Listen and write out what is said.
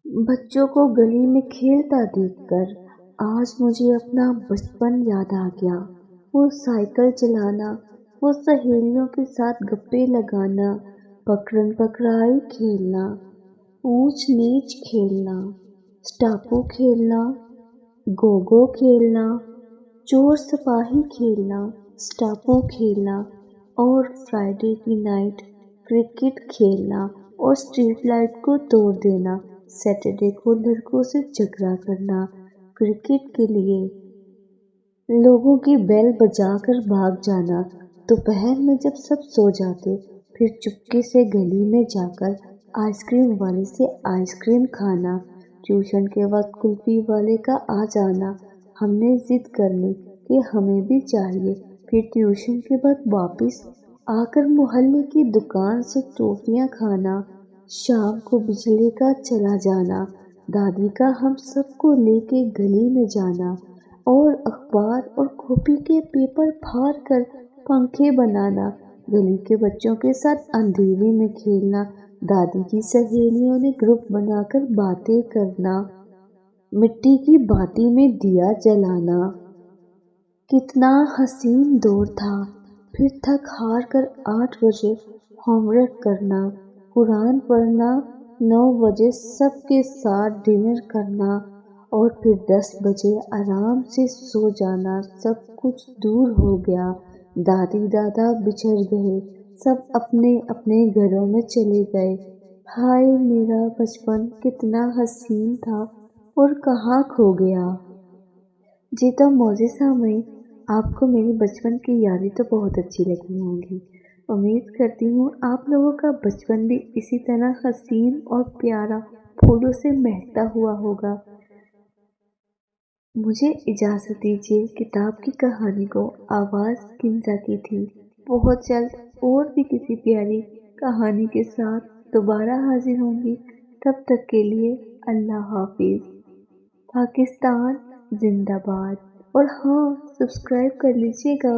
بچوں کو گلی میں کھیلتا دیکھ کر آج مجھے اپنا بچپن یاد آ گیا۔ وہ سائیکل چلانا، وہ سہیلیوں کے ساتھ گپے لگانا، پکڑن پکڑائی کھیلنا، اونچ نیچ کھیلنا، اسٹاپو کھیلنا، گوگو کھیلنا، چور سپاہی کھیلنا، اسٹاپو کھیلنا اور فرائیڈے کی نائٹ کرکٹ کھیلنا اور اسٹریٹ لائٹ کو توڑ دینا، سیٹرڈے کو لڑکوں سے جھگڑا کرنا، کرکٹ کے لیے لوگوں کی بیل بجا کر بھاگ جانا، دوپہر میں جب سب سو جاتے پھر چپکے سے گلی میں جا کر آئس کریم والے سے آئس کریم کھانا، ٹیوشن کے وقت کلفی والے کا آ جانا، ہم نے ضد کرنی کہ ہمیں بھی چاہیے، پھر ٹیوشن کے بعد واپس آ کر محلے کی دکان سے ٹوفیاں کھانا، شام کو بجلی کا چلا جانا، دادی کا ہم سب کو لے کے گلی میں جانا اور اخبار اور کاپی کے پیپر پھاڑ کر پنکھے بنانا، گلی کے بچوں کے ساتھ اندھیرے میں کھیلنا، دادی کی سہیلیوں نے گروپ بنا کر باتیں کرنا، مٹی کی باتی میں دیا جلانا۔ کتنا حسین دور تھا۔ پھر تھک ہار کر 8 بجے ہوم ورک کرنا، قرآن پڑھنا، 9 بجے سب کے ساتھ ڈنر کرنا اور پھر 10 بجے آرام سے سو جانا۔ سب کچھ دور ہو گیا، دادی دادا بچھڑ گئے، سب اپنے اپنے گھروں میں چلے گئے۔ ہائے میرا بچپن کتنا حسین تھا اور کہاں کھو گیا۔ جی تو موزی سامعین، آپ کو میری بچپن کی یادیں تو بہت اچھی لگی ہوں گی۔ امید کرتی ہوں آپ لوگوں کا بچپن بھی اسی طرح حسین اور پیارا پھولوں سے مہکتا ہوا ہوگا۔ مجھے اجازت دیجیے، کتاب کی کہانی کو آواز کنزا کی تھی۔ بہت جلد اور بھی کسی پیاری کہانی کے ساتھ دوبارہ حاضر ہوں گی۔ تب تک کے لیے اللہ حافظ۔ پاکستان زندہ باد۔ اور ہاں، سبسکرائب کر لیجیے گا۔